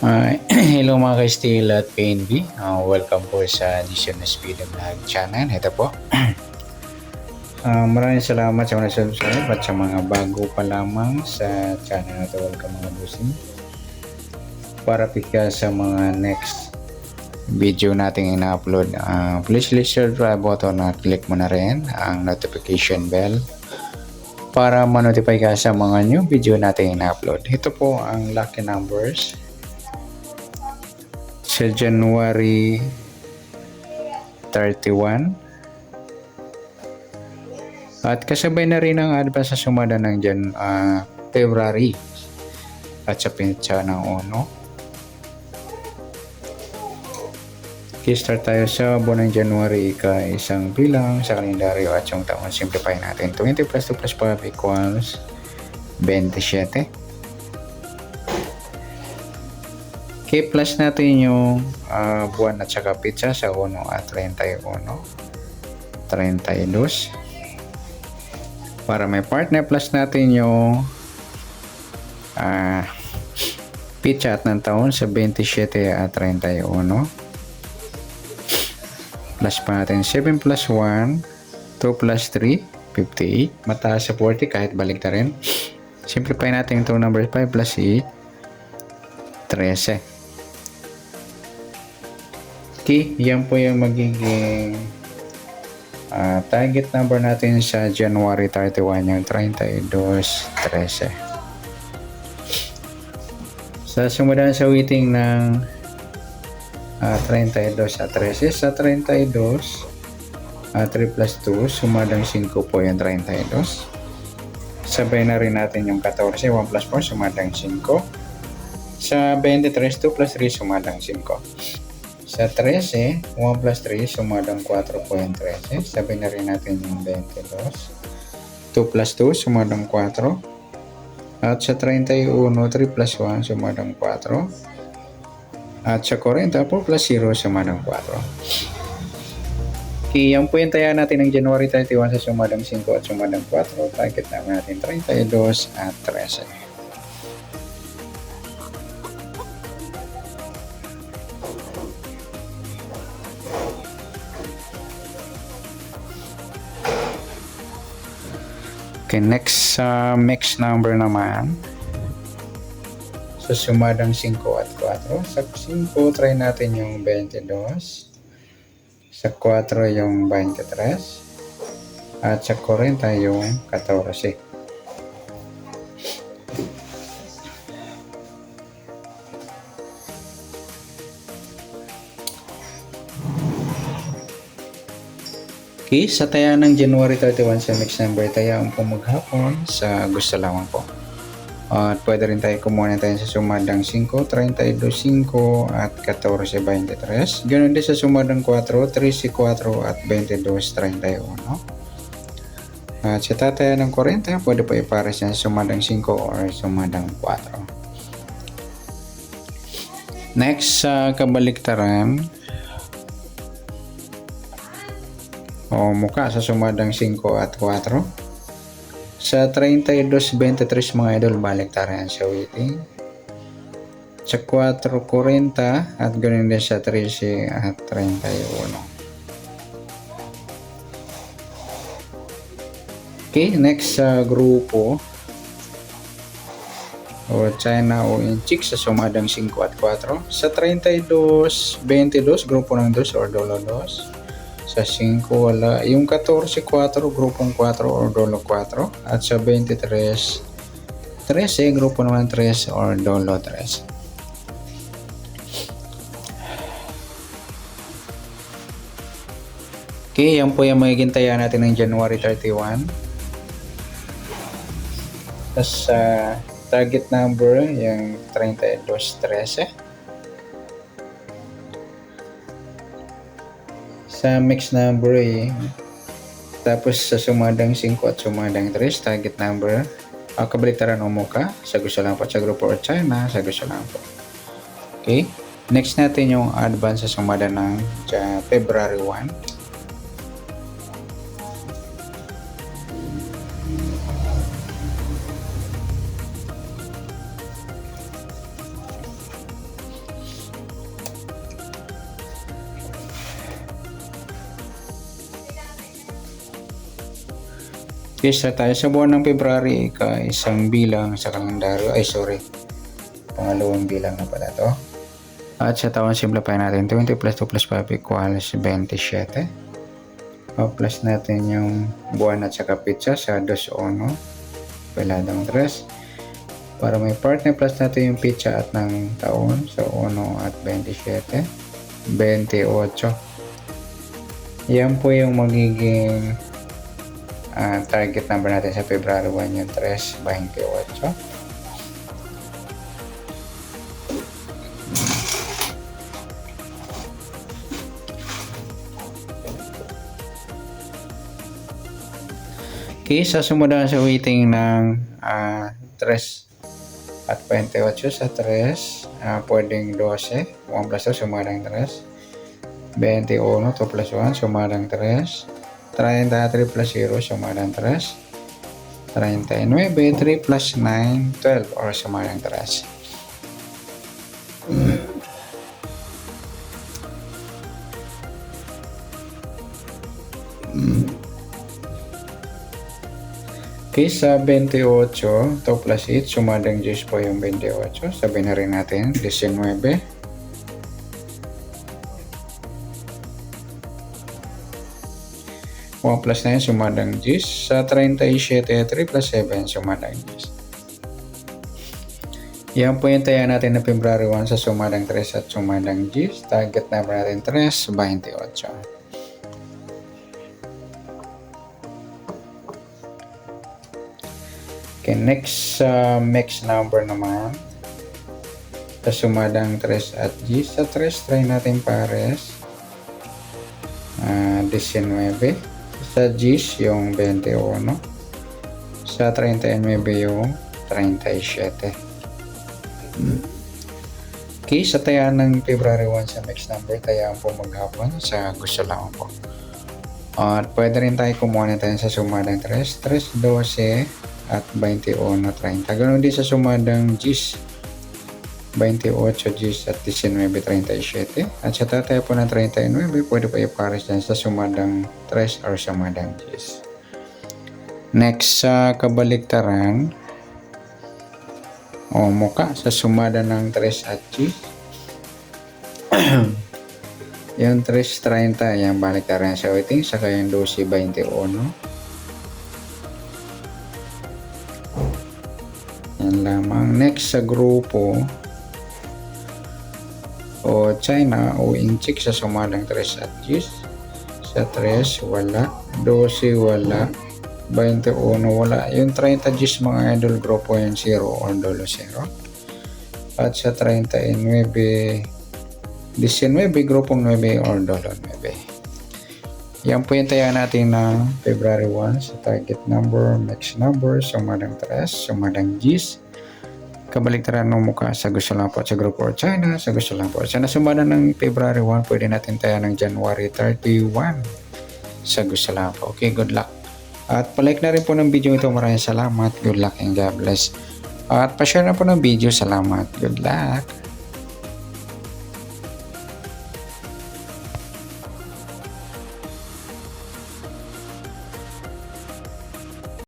Hello mga ka-Steel at PNB. Welcome po sa edition ng Speed and Vlog channel. Ito po. Maraming salamat sa mga subscribe at sa mga bago pa lamang sa channel na ito. Welcome mga busing. Para pika sa mga next video nating ina-upload, please click subscribe button at click mo na rin ang notification bell para ma-notify ka sa mga new video nating ina-upload. Ito po ang lucky numbers sa January 31 at kasabay na rin ang advance sa sumada ng February at sa pincha ng uno. Start tayo sa buwan ng January, isang bilang sa kalendaryo at yung taon. Simplify natin. 20 plus 2 plus 5 equals 27. Okay, plus natin yung buwan at saka pizza sa 1 at 31. 32. Para may partner, plus natin yung pizza at ng taon sa 27 at 31. Plus pa natin 7 plus 1, 2 plus 3, 58. Mataas sa 40 kahit balik na rin. Simplify natin itong number 5 plus 8, 13. Okay, yan po yung magiging target number natin sa January 31, yung 32-13. Sa sumunod sa waiting ng 32 at 13, sa 32, 3 plus 2, sumadang 5 po yung 32. Sabay na rin natin yung 14, 1 plus 4, sumadang 5. Sa 23, 2 plus 3, sumadang 5. Sa 13, 1 plus 3, sumadang 4 po yung 13. Sabay na rin natin yung 22. 2 plus 2, sumadang 4. At sa 31, 3 plus 1, sumadang 4. At sa 40, 4 plus 0, sumadang 4. Okay, yan po yung taya natin ng January 31 sa sumadang 5 at sumadang 4. Target naman natin 32 at 13. Okay, next mix number naman. Sa sumadang 5 at 4. Sa 5, try natin yung 22. Sa 4 yung 23. At sa 40 yung 14. Okay, sa taya ng January 31 sa mix number, taya ang maghapon sa gusto lamang po. At pwede rin tayo kumuha tayo sa sumadang 5, 32, 5 at 14, 23. Ganun din sa sumadang 4, 13, 4 at 22, 31. At sa tataya ng 40, pwede po ipares yan sa sumadang 5 or sumadang 4. Next, sa kabaliktaran o mukha sa sumadang 5 at 4. Sa 32-23 mga idol, balik tayo sa waiting. Sa 4-40 at ganoon din sa 13 at 31. Okay, next sa grupo o China o Inchik sa sumadang 5 at 4. Sa 32-22, grupo ng 2 or dolo 2. Sa 5, wala. Yung 14, 4, grupong 4 or dolo 4. At sa 23, 13, grupo naman 3 or dolo 3. Okay, yan po yung magiging taya natin ng January 31. Tapos sa target number, yung 32, 13. Sa mix number tapos sa sumadang 5 at sumadang 3, target number kabaliktaran o muka sa gusto lang po, sa grupo or China sa gusto lang po. Okay, next natin yung advance sa sumada ng February 1. Isa tayo sa buwan ng February, isang bilang sa kalendaryo. Pangalawang bilang na pala to. At sa taon, simplify natin. 20 plus 2 plus 5 equals 27. Plus natin yung buwan at saka pitsa sa 2-1. Peladong 3. Para may partner, plus natin yung pitsa at ng taon sa 1 at 27. 28. Yan po yung magiging target number natin sa February 1, yung 3, 28. Okay, sa sumunod sa weighting ng 3 at 28 sa 3, pwedeng 12, 1 plus 2 sumadang 3, 21, 2 plus 1 sumadang 3, 33 plus 0 sumadang 3, 39, 3 plus 9, 12 or sumadang 3. Okay, sa 28, 2 plus 8, sumadang 10 po yung 28. Sabihin na rin natin, 19. One plus 9, sumadang 10. Sa 37, 3 plus 7, sumadang 10. Yan po yung taya natin na February 1 sa sumadang 3 at sumadang 10. Target number natin 3, 28. Okay, next mix number naman sa sumadang 3 at G. Sa 3, try natin pares 19. Sa G yung 21. Sa 39 yung 37. Okay, sa tayaan ng February 1 sa mix number, tayaan po maghapon sa gusto lang po. At pwede rin tayo kumuha na tayo sa sumadang 3, 12 at 21, 30. Ganoon din sa sumadang Gs, 28 Gs at 19, 37. At sa tataya po ng 39, pwede pa ipares dyan sa sumadang 3 or sumadang Gs. Next, sa kabaliktaran, muka sa sumada ng 3 at Gs. Yung 3.30, yung baliktaran sa weighting, saka yung 12.21. Yan lamang. Next sa grupo o China o Inchik sa sumadang 3 at Gis. Sa 3 wala, 12 wala, 21 wala. Yung 30 Gis mga idol, grupo yung 0 or dolo 0. At sa 39, 19 grupong 9 or dolo 9. Yan po yung taya natin ng February 1 sa target number, mix number, sumadang 3, sumadang Gs. Kabaliktaran ng mukha sa gusto lang po sa grupo or China, sa gusto lang po. Sa nasumada ng February 1, pwede natin taya ng January 31 sa gusto lang po. Okay, good luck. At palike na rin po ng video ito. Maraming salamat. Good luck and God bless. At pa-share na po ng video. Salamat. Good luck.